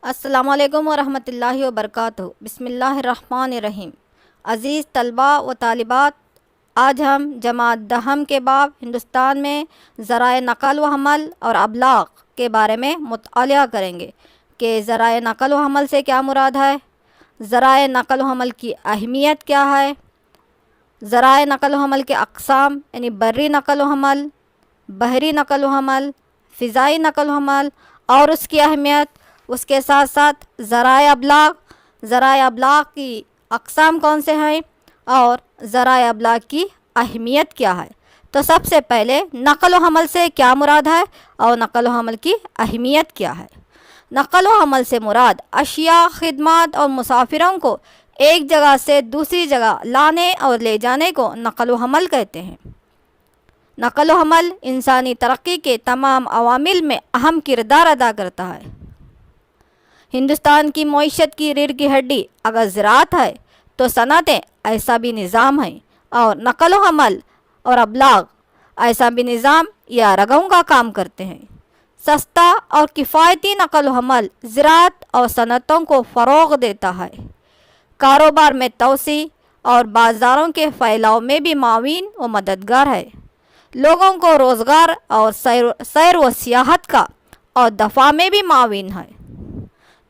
अस्सलामु अलैकुम वरहमतुल्लाहि वबरकातुहू। बिस्मिल्लाहिर्रहमानिर्रहीम। अज़ीज़ तलबा व तालिबात, आज हम जमात दहम के बाब हिंदुस्तान में ज़राए नक़ल व हमल और अबलाग के बारे में मुतालिया करेंगे कि ज़राए नक़ल व हमल से क्या मुराद है, ज़राए नक़ल व हमल की अहमियत क्या है, ज़राए नक़ल व हमल के अक़साम यानी बर्री नक़ल व हमल, बहरी नक़ल व हमल, फ़िज़ाई नक़ल व हमल और उसकी अहमियत। उसके साथ साथ ज़राए अबलाग की अक़साम कौन से हैं और ज़राए अबलाग की अहमियत क्या है। तो सबसे पहले नक़ल व हमल से क्या मुराद है और नक़ल व हमल की अहमियत क्या है। नक़ल व हमल से मुराद अशिया, खिदमत और मुसाफिरों को एक जगह से दूसरी जगह लाने और ले जाने को नक़ल व हमल कहते हैं। नक़ल व हमल इंसानी तरक्की के तमाम अवामिल में अहम किरदार अदा करता है। हिंदुस्तान की मईशत की रीढ़ की हड्डी अगर ज़राअत है तो सनअतें ऐसा भी निज़ाम है और नक़ल व हमल और अबलाग ऐसा भी निज़ाम या रगों का काम करते हैं। सस्ता और किफ़ायती नक़ल व हमल ज़राअत और सनअतों को फ़रोग़ देता है, कारोबार में तोसी और बाज़ारों के फैलाव में भी मावीन व मददगार है, लोगों को रोज़गार और सैर व सियाहत का और दफ़ा में भी मावीन है।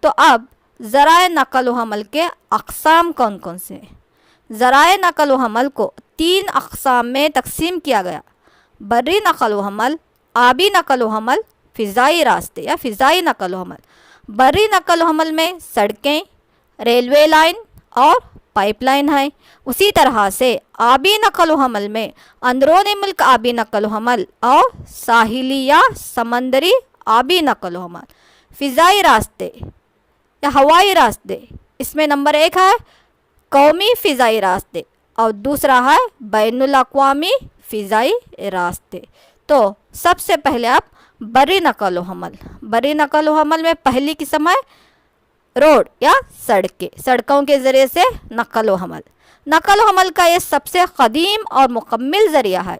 तो अब ज़राए नक़ल व हमल के अक़साम कौन कौन से हैं। ज़राए नक़ल व हमल को 3 अक़साम में तकसीम किया गया: बर्री नक़ल व हमल, आबी नक़ल व हमल, फ़िज़ाई रास्ते या फ़िज़ाई नक़ल व हमल। बर्री नक़ल व हमल में सड़कें, रेलवे लाइन और पाइपलाइन है। उसी तरह से आबी नक़ल व हमल में अंदरूनी मुल्क आबी नक़ल व हमल और साहिली या समंदरी आबी नक़ल व हमल। फ़िज़ाई रास्ते या हवाई रास्ते, इसमें नंबर 1 है कौमी फ़िज़ाई रास्ते और दूसरा है बैनुल अक़वामी फ़िज़ाई रास्ते। तो सबसे पहले आप बर्री नक़ल व हमल। बर्री नक़ल व हमल में पहली किस्म है रोड या सड़कों के ज़रिए से नक़ल व हमल। नक़ल व हमल का ये सबसे क़दीम और मुकम्मिल ज़रिया है।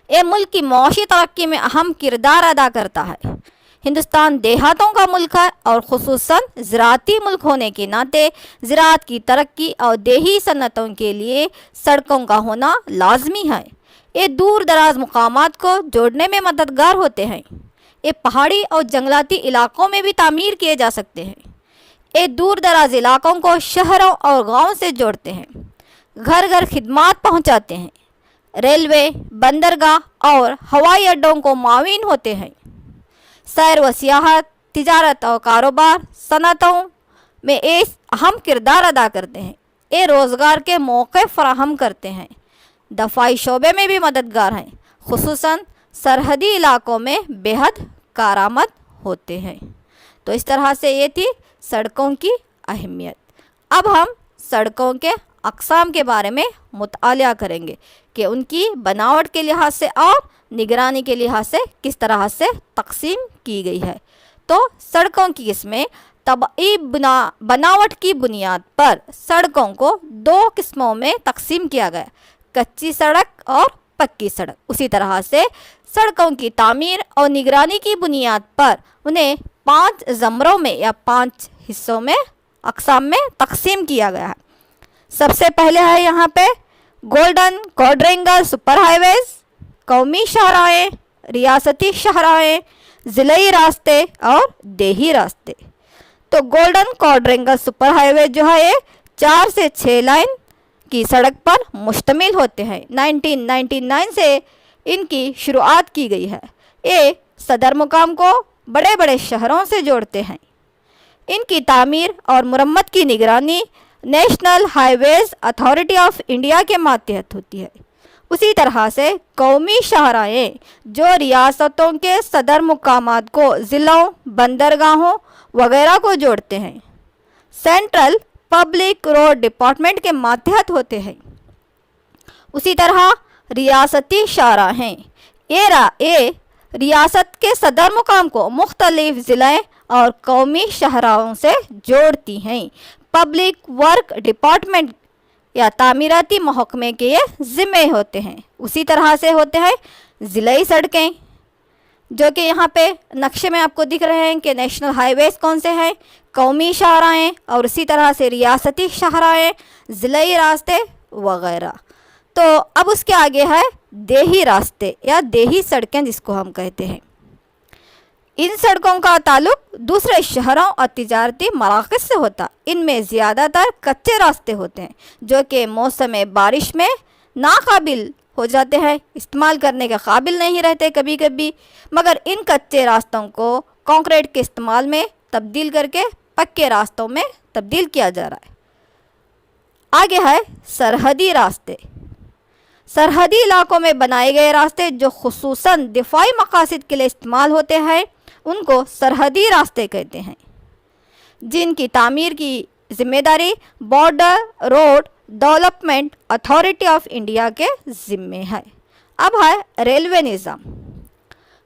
ये मुल्क की मौशी तरक्की में अहम किरदार अदा करता है। हिंदुस्तान देहातों का मुल्क है और ख़ुसूसन ज़राअती मुल्क होने के नाते ज़राअत की तरक्की और देही सनअतों के लिए सड़कों का होना लाजमी है। ये दूर दराज मुकामात को जोड़ने में मददगार होते हैं। ये पहाड़ी और जंगलाती इलाकों में भी तामीर किए जा सकते हैं। ये दूर दराज इलाकों को शहरों और गाँव से जोड़ते हैं, घर घर खिदमात पहुँचाते हैं। रेलवे, बंदरगाह और हवाई अड्डों को मावीन होते हैं। सैर व सियाहत, तिजारत और कारोबार सनअतों में एक अहम किरदार अदा करते हैं। ये रोज़गार के मौके फराहम करते हैं, दफ़ाई शोबे में भी मददगार हैं, ख़ुसूसन सरहदी इलाकों में बेहद कारआमद होते हैं। तो इस तरह से ये थी सड़कों की अहमियत। अब हम सड़कों के अक़साम के बारे में मुतालिया करेंगे कि उनकी बनावट के लिहाज से और निगरानी के लिहाज से किस तरह से तकसीम की गई है। तो सड़कों की किस्में तबई बनावट की बुनियाद पर सड़कों को 2 किस्मों में तकसीम किया गया: कच्ची सड़क और पक्की सड़क। उसी तरह से सड़कों की तामीर और निगरानी की बुनियाद पर उन्हें 5 ज़मरों में या 5 हिस्सों में अक़साम में तकसीम किया गया है। सबसे पहले है यहाँ पे गोल्डन क्वाड्रिंगल सुपर हाईवेज़, कौमी शाहराहें, रियासती शाहराहें, ज़िले रास्ते और देही रास्ते। तो गोल्डन क्वाड्रिंगल सुपर हाईवे जो है ये 4 से 6 लाइन की सड़क पर मुश्तमिल होते हैं। 1999 से इनकी शुरुआत की गई है। ये सदर मुकाम को बड़े बड़े शहरों से जोड़ते हैं। इनकी तामीर और मुरम्मत की निगरानी national highways authority of India के मातहत होती है। उसी तरह से कौमी शाहराहें जो रियासतों के सदर मुकामात को ज़िलों, बंदरगाहों वगैरह को जोड़ते हैं, सेंट्रल पब्लिक रोड डिपार्टमेंट के मातहत होते हैं। उसी तरह रियासती शाहराहें ये रियासत के सदर मुकाम को मुख्तलिफ ज़िले और कौमी शाहराहों से जोड़ती हैं। पब्लिक वर्क डिपार्टमेंट या तामीराती महकमे के ये ज़िम्मे होते हैं। उसी तरह से होते हैं ज़िले सड़कें جو کہ یہاں پہ نقشے میں آپ کو دکھ رہے ہیں کہ نیشنل ہائی ویز کون سے ہیں، قومی شاہراہیں اور اسی طرح سے ریاستی شاہراہیں، ضلعی راستے وغیرہ۔ تو اب اس کے آگے ہے دیہی راستے یا دیہی سڑکیں جس کو ہم کہتے ہیں۔ ان سڑکوں کا تعلق دوسرے شہروں اور تجارتی مراکز سے ہوتا۔ ان میں زیادہ تر کچے راستے ہوتے ہیں جو کہ موسم بارش میں ناقابل ہو جاتے ہیں، استعمال کرنے کے قابل نہیں رہتے کبھی کبھی، مگر ان کچے راستوں کو کنکریٹ کے استعمال میں تبدیل کر کے پکے راستوں میں تبدیل کیا جا رہا ہے۔ آگے ہے سرحدی راستے۔ سرحدی علاقوں میں بنائے گئے راستے جو خصوصاً دفاعی مقاصد کے لیے استعمال ہوتے ہیں ان کو سرحدی راستے کہتے ہیں، جن کی تعمیر کی ذمہ داری border road development authority of India کے ذمے ہے۔ اب ہے ریلوے نظام۔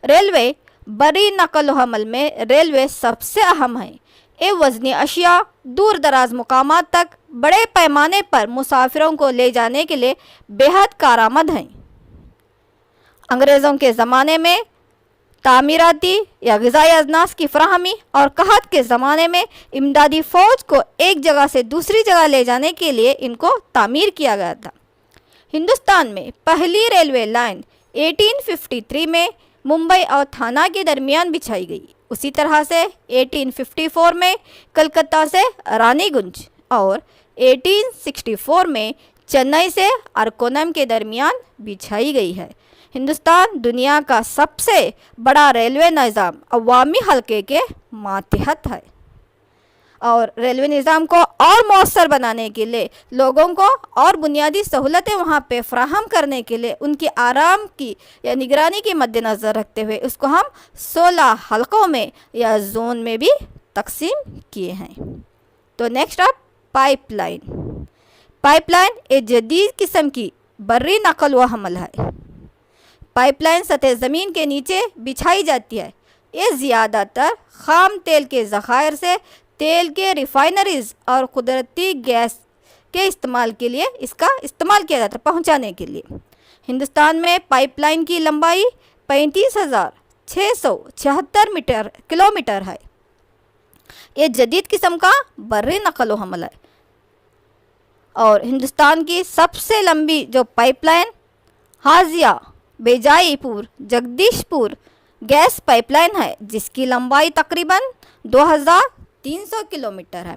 ریلوے بری نقل و حمل میں ریلوے سب سے اہم ہے۔ یہ وزنی اشیاء دور دراز مقامات تک بڑے پیمانے پر مسافروں کو لے جانے کے لیے بہت کارآمد ہیں۔ انگریزوں کے زمانے میں تعمیراتی یا غذائی اجناس کی فراہمی اور قحط کے زمانے میں امدادی فوج کو ایک جگہ سے دوسری جگہ لے جانے کے لیے ان کو تعمیر کیا گیا تھا۔ ہندوستان میں پہلی ریلوے لائن 1853 میں ممبئی اور تھانہ کے درمیان بچھائی گئی۔ اسی طرح سے 1854 میں کلکتہ سے رانی گنج اور 1864 میں چنئی سے ارکونم کے درمیان بچھائی گئی ہے۔ ہندوستان دنیا کا سب سے بڑا ریلوے نظام عوامی حلقے کے ماتحت ہے، اور ریلوے نظام کو اور مؤثر بنانے کے لیے لوگوں کو اور بنیادی سہولتیں وہاں پہ فراہم کرنے کے لیے ان کی آرام کی یا نگرانی کے مد نظر رکھتے ہوئے اس کو ہم 16 حلقوں میں یا زون میں بھی تقسیم کیے ہیں۔ تو نیکسٹ اب پائپ لائن۔ پائپ لائن ایک جدید قسم کی بری نقل و حمل ہے۔ پائپ لائن سطح زمین کے نیچے بچھائی جاتی ہے۔ یہ زیادہ تر خام تیل کے ذخائر سے تیل کے ریفائنریز اور قدرتی گیس کے استعمال کے لیے اس کا استعمال کیا جاتا ہے پہنچانے کے لیے۔ ہندوستان میں پائپ لائن کی لمبائی 35,676 کلومیٹر ہے۔ یہ جدید قسم کا بری نقل و حمل ہے، اور ہندوستان کی سب سے لمبی جو پائپ لائن ہازیا بیجائی پور جگدیش پور گیس پائپ لائن ہے، جس کی لمبائی تقریباً 2300 کلومیٹر ہے۔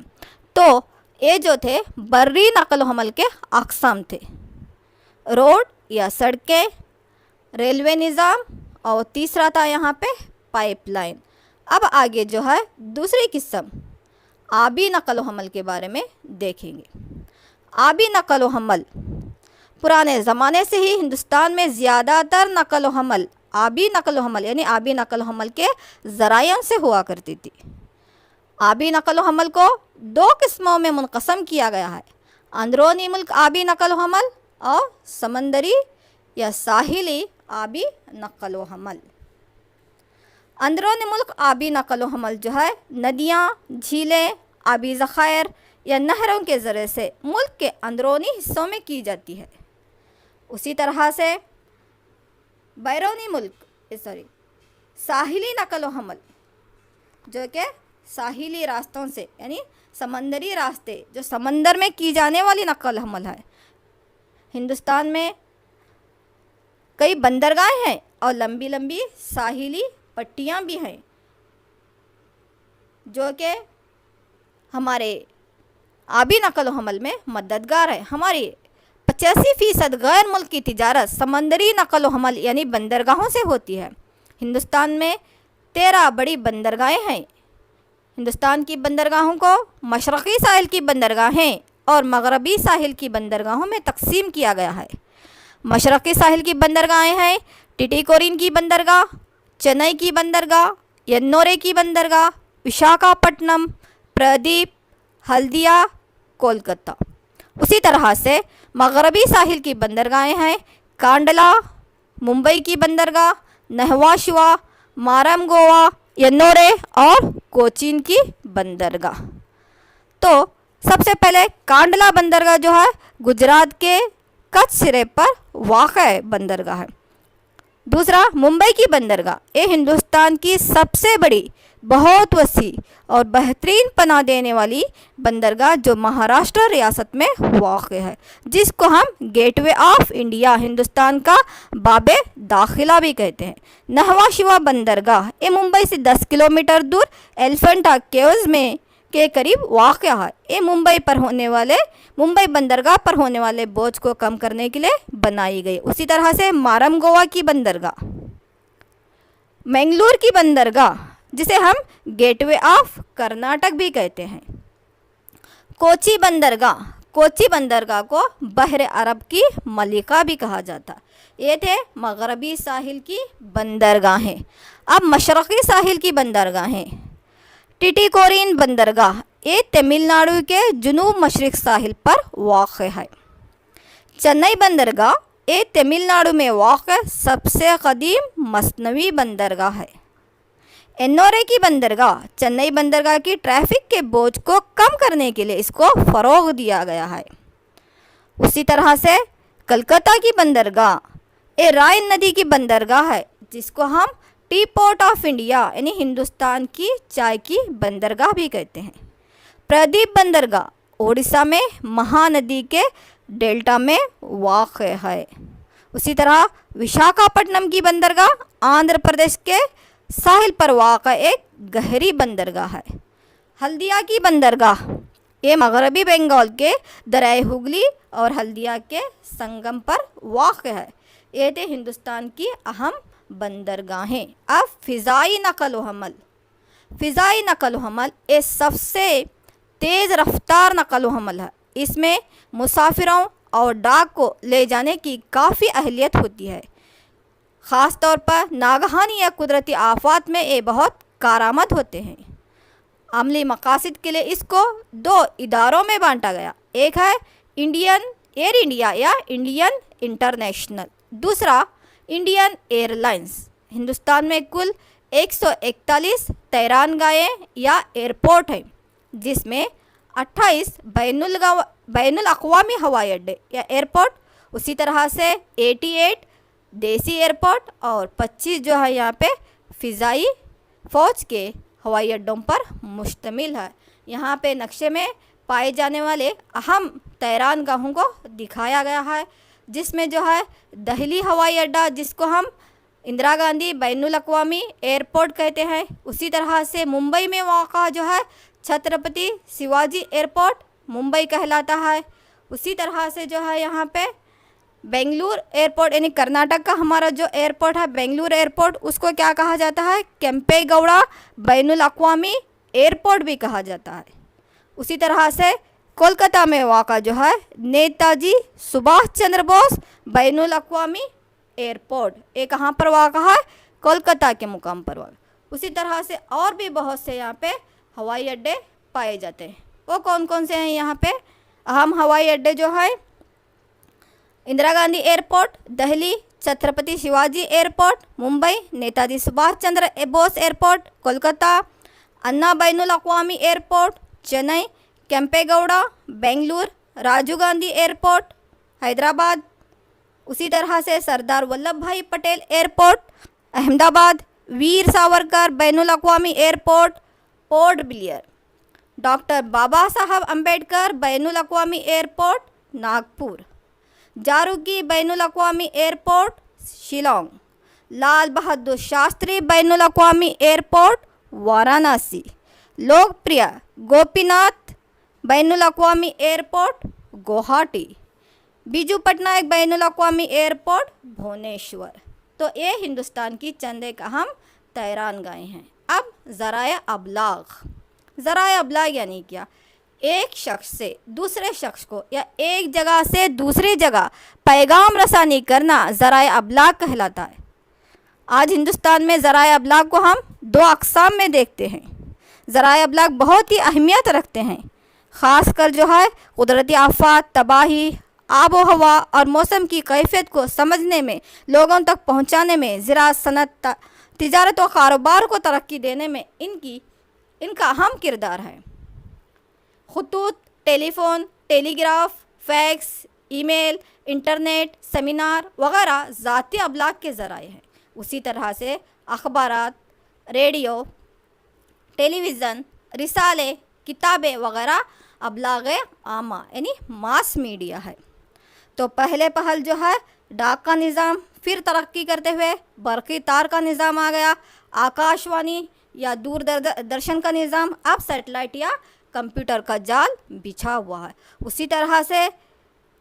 تو یہ جو تھے بری نقل و حمل کے اقسام تھے، روڈ یا سڑکیں، ریلوے نظام، اور تیسرا تھا یہاں پہ پائپ لائن۔ اب آگے جو ہے دوسری قسم آبی نقل و حمل کے بارے میں دیکھیں گے۔ آبی نقل و حمل پرانے زمانے سے ہی ہندوستان میں زیادہ تر نقل و حمل آبی نقل و حمل یعنی آبی نقل و حمل کے ذرائع سے ہوا کرتی تھی۔ آبی نقل و حمل کو 2 قسموں میں منقسم کیا گیا ہے: اندرونی ملک آبی نقل و حمل اور سمندری یا ساحلی آبی نقل و حمل۔ اندرونی ملک آبی نقل و حمل جو ہے ندیاں، جھیلیں، آبی ذخائر یا نہروں کے ذریعے سے ملک کے اندرونی حصوں میں کی جاتی ہے۔ اسی طرح سے بیرونی ملک ساحلی نقل و حمل جو کہ ساحلی راستوں سے یعنی سمندری راستے جو سمندر میں کی جانے والی نقل و حمل ہے۔ ہندوستان میں کئی بندرگاہیں ہیں اور لمبی لمبی ساحلی پٹیاں بھی ہیں جو کہ ہمارے آبی نقل و حمل میں مددگار ہے۔ ہماری 85% غیر ملکی تجارت سمندری نقل و حمل یعنی بندرگاہوں سے ہوتی ہے۔ ہندوستان میں 13 بڑی بندرگاہیں ہیں۔ ہندوستان کی بندرگاہوں کو مشرقی ساحل کی بندرگاہیں اور مغربی ساحل کی بندرگاہوں میں تقسیم کیا گیا ہے۔ مشرقی ساحل کی بندرگاہیں ہیں ٹیٹیکورین کی بندرگاہ، چنئی کی بندرگاہ، ینورے کی بندرگاہ، وشاکھاپٹنم، پردیپ، ہلدیا، کولکتہ۔ اسی طرح سے مغربی ساحل کی بندرگاہیں ہیں کانڈلا، ممبئی کی بندرگاہ، نہوا، مارم گوا، ینورے اور کوچین کی بندرگاہ۔ تو سب سے پہلے کانڈلا بندرگاہ جو ہے گجرات کے کچھ سرے پر واقع بندرگاہ ہے، दूसरा, मुंबई की बंदरगाह, ये हिंदुस्तान की सबसे बड़ी, बहुत वसी और बेहतरीन पनाह देने वाली बंदरगाह जो महाराष्ट्र रियासत में वाक़ है, जिसको हम गेटवे ऑफ इंडिया, हिंदुस्तान का बाबे दाखिला भी कहते हैं। नहवा शिवा बंदरगाह, ये मुंबई से 10 किलोमीटर दूर एलिफेंटा केव्स में के करीब वाक़ है। ये मुंबई बंदरगाह पर होने वाले बोझ को कम करने के लिए बनाई गई। उसी तरह से मारम गोवा की बंदरगाह, मंगलूर की बंदरगाह जिसे हम गेटवे ऑफ कर्नाटक भी कहते हैं। कोची बंदरगाह को बहर अरब की मलिका भी कहा जाता। ये थे मगरबी साहिल की बंदरगाहें। अब मशरक़ी साहिल की बंदरगाहें। टिटीकोरिन बंदरगाह, ये तमिलनाडु के जुनूब मशरक़ साहिल पर वाक़ है। चेन्नई बंदरगाह, ये तमिलनाडु में वाक़ सबसे क़दीम मसनवी बंदरगाह है। एन्नोरे की बंदरगाह, चेन्नई बंदरगाह की ट्रैफिक के बोझ को कम करने के लिए इसको फ़रोग़ दिया गया है। उसी तरह से कलकत्ता की बंदरगाह, ये राइन नदी की बंदरगाह है, जिसको हम टी पोर्ट ऑफ इंडिया यानी हिंदुस्तान की चाय की बंदरगाह भी कहते हैं। प्रदीप बंदरगाह, ओडिशा में महानदी के डेल्टा में वाक़ है। उसी तरह विशाखापट्टनम की बंदरगाह, आंध्र प्रदेश के साहिल पर वाक़ एक गहरी बंदरगाह है। हल्दिया की बंदरगाह, ये मगरबी बंगाल के दरियाए हुगली और हल्दिया के संगम पर वाक़ है। ये थे हिंदुस्तान की अहम बंदरगाहें। अब फ़िज़ाई नक़ल व हमल ये सबसे तेज़ रफ्तार नक़ल व हमल है। इसमें मुसाफिरों और डाक को ले जाने की काफ़ी अहलियत होती है। ख़ास तौर पर नागहानी या कुदरती आफ़ात में ये बहुत कारआमद होते हैं। अमली मकासद के लिए इसको 2 इदारों में बांटा गया। एक है इंडियन एयर इंडिया या इंडियन इंटरनेशनल, दूसरा इंडियन एयरलाइंस। हिंदुस्तान में कुल 141 तैरानगाहें या एयरपोर्ट हैं, जिसमें 28 बैनुल अक़वामी हवाई अड्डे या एयरपोर्ट, उसी तरह से 88 देसी एयरपोर्ट और 25 जो है यहाँ पे फ़िज़ाई फ़ौज के हवाई अड्डों पर मुश्तमिल है। यहाँ पे नक्शे में पाए जाने वाले अहम तैरानगाहों को दिखाया गया है, जिसमें जो है दिल्ली हवाई अड्डा, जिसको हम इंदिरा गांधी बैनुल अक़वामी एयरपोर्ट कहते हैं। उसी तरह से मुंबई में वाक़ा जो है छत्रपति शिवाजी एयरपोर्ट मुंबई कहलाता है। उसी तरह से जो है यहाँ पे बेंगलुरु एयरपोर्ट यानी कर्नाटक का हमारा जो एयरपोर्ट है बेंगलुरु एयरपोर्ट, उसको क्या कहा जाता है? केम्पेगौड़ा बैनुल अक़वामी एयरपोर्ट भी कहा जाता है। उसी तरह से कोलकाता में वाक़ा जो है नेताजी सुभाष चंद्र बोस बैनुल अक़वामी एयरपोर्ट, ये कहाँ पर वाक़ा है? कोलकाता के मुकाम पर वाक़ा। उसी तरह से और भी बहुत से यहाँ पे हवाई अड्डे पाए जाते हैं। वो कौन कौन से हैं यहाँ पे? अहम हवाई अड्डे जो है Indira Gandhi airport Delhi, Chhatrapati Shivaji airport Mumbai, Netaji Subhash Chandra Bose airport Kolkata, Anna बैनुल अक़वामी एयरपोर्ट चेन्नई, केम्पेगौड़ा बेंगलुरु, राजीव गांधी एयरपोर्ट हैदराबाद, उसी तरह से सरदार वल्लभ भाई पटेल एयरपोर्ट अहमदाबाद, वीर सावरकर बैनुल अक़वामी airport Port Blair, doctor Baba Saheb Ambedkar बैनुल अक़वामी एयरपोर्ट नागपुर, जारूकी बैनुल अक़वामी एयरपोर्ट शिलोंग, लाल बहादुर शास्त्री बैनुल अक़वामी एयरपोर्ट वाराणसी, लोकप्रिय गोपीनाथ बैनुल अक़वामी एयरपोर्ट गुवाहाटी, बीजू पटनायक बैनुल अक़वामी एयरपोर्ट भुवनेश्वर। तो ये हिंदुस्तान की चंद एक अहम तैरानगाहें हैं। अब ज़राए अबलाग यानी क्या? एक शख्स से दूसरे शख्स को या एक जगह से दूसरी जगह पैगाम रसानी करना ज़राए अबलाग कहलाता है। आज हिंदुस्तान में ज़राए अबलाग को हम 2 अक़साम में देखते हैं। ज़राए अबलाग बहुत ही अहमियत रखते हैं, ख़ासकर जो है कुदरती आफ़ात, तबाही, आब व हवा और मौसम की कैफियत को समझने में, लोगों तक पहुंचाने में, ज़राअत, सनत, तिजारत व कारोबार को तरक्की देने में इनका अहम किरदार है। ख़ुतूत, telephone, telegraph, fax, email, internet, seminar वगैरह ज़ाती अबलाग के ज़राए हैं। اسی طرح سے اخبارات، ریڈیو، ٹیلی ویژن، رسالے، کتابیں وغیرہ ابلاغ عامہ یعنی ماس میڈیا ہے۔ تو پہلے پہل جو ہے ڈاک کا نظام، پھر ترقی کرتے ہوئے برقی تار کا نظام آ گیا، آکاش وانی یا دور درشن کا نظام، اب سیٹلائٹ یا کمپیوٹر کا جال بچھا ہوا ہے۔ اسی طرح سے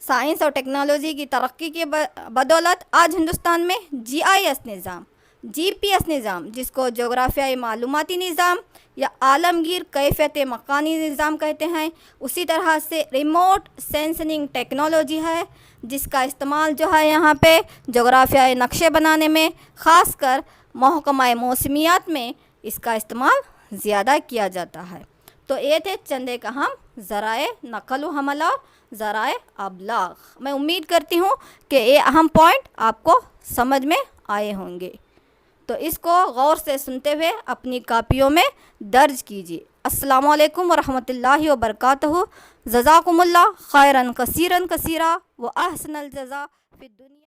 سائنس اور ٹیکنالوجی کی ترقی کی بدولت آج ہندوستان میں GIS نظام، GPS نظام جس کو جغرافیائی معلوماتی نظام یا عالمگیر کیفیت مکانی نظام کہتے ہیں، اسی طرح سے ریموٹ سینسنگ ٹیکنالوجی ہے جس کا استعمال جو ہے یہاں پہ جغرافیائی نقشے بنانے میں، خاص کر محکمہ موسمیات میں اس کا استعمال زیادہ کیا جاتا ہے۔ تو یہ تھے چند ایک اہم ذرائع نقل و حمل اور ذرائع ابلاغ۔ میں امید کرتی ہوں کہ یہ اہم پوائنٹ آپ کو سمجھ میں آئے ہوں گے، تو اس کو غور سے سنتے ہوئے اپنی کاپیوں میں درج کیجیے۔ السلام علیکم ورحمۃ اللہ وبرکاتہ۔ جزاکم اللہ خیراً کثیراً کثیرا و احسن الجزا فی الدنیا۔